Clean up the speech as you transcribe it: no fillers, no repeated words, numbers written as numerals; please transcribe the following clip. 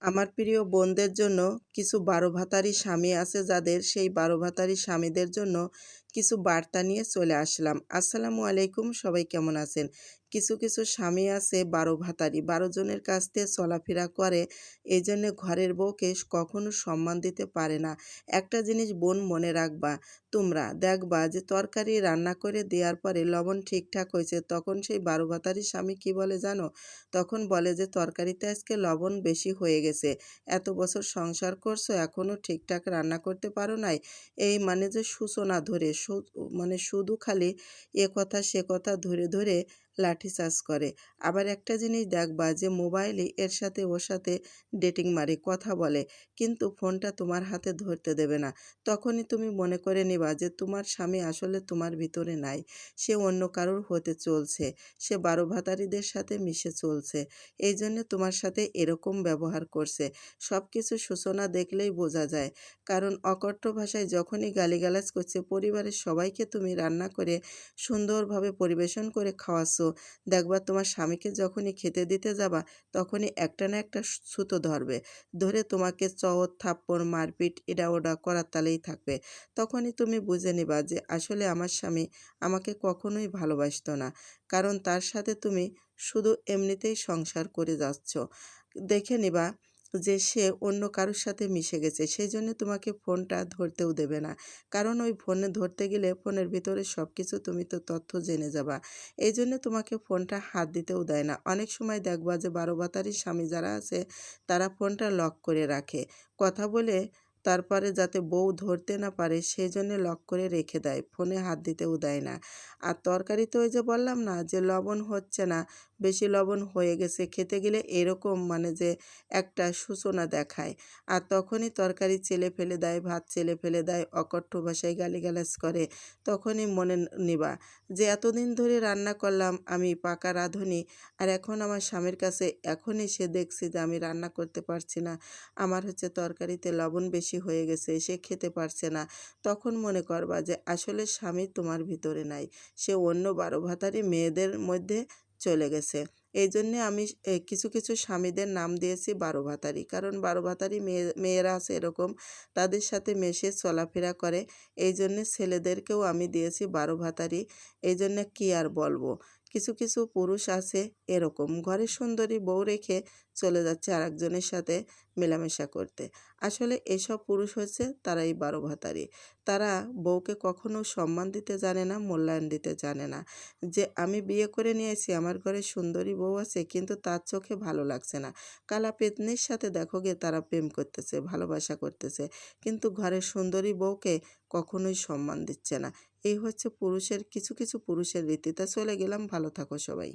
আমার প্রিয় বোনদের জন্য কিছু ১২ ভাতারি স্বামী আছে যাদের, সেই ১২ ভাতারি স্বামীদের জন্য কিছু বার্তা নিয়ে চলে আসলাম। আসসালামু আলাইকুম, সবাই কেমন আছেন? কিছু স্বামী আছে ১২ ভাতারি, ১২ জনের কাছ থেকে চলাফেরা করে। এইজন্যে ঘরের বউকে কখনো সম্মান দিতে পারে না। একটা জিনিস বোন মনে রাখবা, তোমরা দেখবা যে তরকারি রান্না করে দেওয়ার পরে লবণ ঠিকঠাক হয়েছে, তখন সেই ১২ ভাতারি স্বামী কি বলে জানো? তখন বলে যে তরকারিতে আজকে লবণ বেশি হয়ে গেছে। এত বছর সংসার করছো এখনও ঠিকঠাক রান্না করতে পারো নাই? এই মানে যে সূচনা ধরে মানে শুধু খালি এ কথা সে কথা ধরে লাঠিচার্জ করে। আবার একটা জিনিস দেখবা যে মোবাইলে এর সাথে ওর সাথে ডেটিং মারে, কথা বলে, কিন্তু ফোনটা তোমার হাতে ধরতে দেবে না। তখনই তুমি মনে করে নিবা যে তোমার স্বামী আসলে তোমার ভিতরে নাই। সে অন্য কারোর হতে চলছে। সে ১২ ভাতারিদের সাথে মিশে চলছে। এইজন্যে তোমার সাথে এরকম ব্যবহার করছে। সবকিছু সূচনা দেখলেই বোঝা যায়। কারণ অকথ্য ভাষায় যখনই গালিগালাজ করছে, পরিবারের সবাইকে তুমি রান্না করে সুন্দরভাবে পরিবেশন করে খাওয়াচ্ছ, দেখবা তোমার স্বামীকে যখনই খেতে দিতে যাবা, তখনই একটা না একটা ছুতো ধরবে। ধরে তোমাকে চওর, থাপ্পড়, মারপিট, এটা ওটা করার তালেই থাকবে। তখনই তুমি বুঝে নিবা যে আসলে আমার স্বামী আমাকে কখনোই ভালোবাসতো না। কারণ তার সাথে তুমি শুধু এমনিতেই সংসার করে যাচ্ছ। দেখে নিবা যে সে অন্য কারোর সাথে মিশে গেছে। সেইজন্য তোমাকে ফোনটা ধরতেও দেবে না। কারণ ওই ফোনে ধরতে গেলে ফোনের ভিতরে সবকিছু তুমি তো তথ্য জেনে যাবা। এইজন্য তোমাকে ফোনটা হাত দিতেও দেয় না। অনেক সময় দেখবা যে ১২ ভাতারি স্বামী যারা আছে, তারা ফোনটা লক করে রাখে। কথা বলে তারপরে যাতে বউ ধরতে না পারে সেজন্যে লক করে রেখে দেয়। ফোনে হাত দিতেও দেয় না। আর তরকারিতে ওই যে বললাম না যে লবণ হচ্ছে না, বেশি লবণ হয়ে গেছে, খেতে গেলে এরকম মানে যে একটা সূচনা দেখায়। আর তখনই তরকারি চেলে ফেলে দেয়, ভাত চেলে ফেলে দেয়, অকথ্য ভাষায় গালিগালাজ করে। তখনই মনে নিবা যে এতদিন ধরে রান্না করলাম আমি পাকা রাঁধুনি, আর এখন আমার স্বামীর কাছে এখনই সে দেখছে যে আমি রান্না করতে পারছি না। আমার তরকারিতে লবণ বেশি হয়ে গেছে, সে খেতে পারছে না। তখন মনে করবা যে আসলে স্বামী তোমার ভিতরে নাই। সে অন্য ১২ ভাতারি মেয়েদের মধ্যে চলে গেছে। এইজন্যে আমি কিছু স্বামীদের নাম দিয়েছি ১২ ভাতারি। কারণ ১২ ভাতারি মেয়েরা আছে এরকম, তাদের সাথে মেশে চলাফেরা করে। এইজন্যে ছেলেদেরকেও আমি দিয়েছি ১২ ভাতারি। এইজন্যে কি আর বলবো। কিছু পুরুষ আছে এরকম, ঘরের সুন্দরী বউ রেখে চলে যাচ্ছে আরেকজনের সাথে মেলামেশা করতে। আসলে এসব পুরুষ তারাই ১২ ভাতারি। তারা বউকে কখনো সম্মান দিতে জানে না, মূল্যায়ন দিতে জানে না। যে আমি বিয়ে করে নিয়ে এসেছি, আমার ঘরে সুন্দরী বউ আছে, কিন্তু তার চোখে ভালো লাগছে না। কালা পেত্নীর সাথে দেখো গে তারা প্রেম করতেছে, ভালোবাসা করতেছে, কিন্তু ঘরের সুন্দরী বউকে কখনোই সম্মান দিচ্ছে না। এই পুরুষের কিছু পুরুষের রীতি। তা চলে গেলাম, ভালো থাকো সবাই।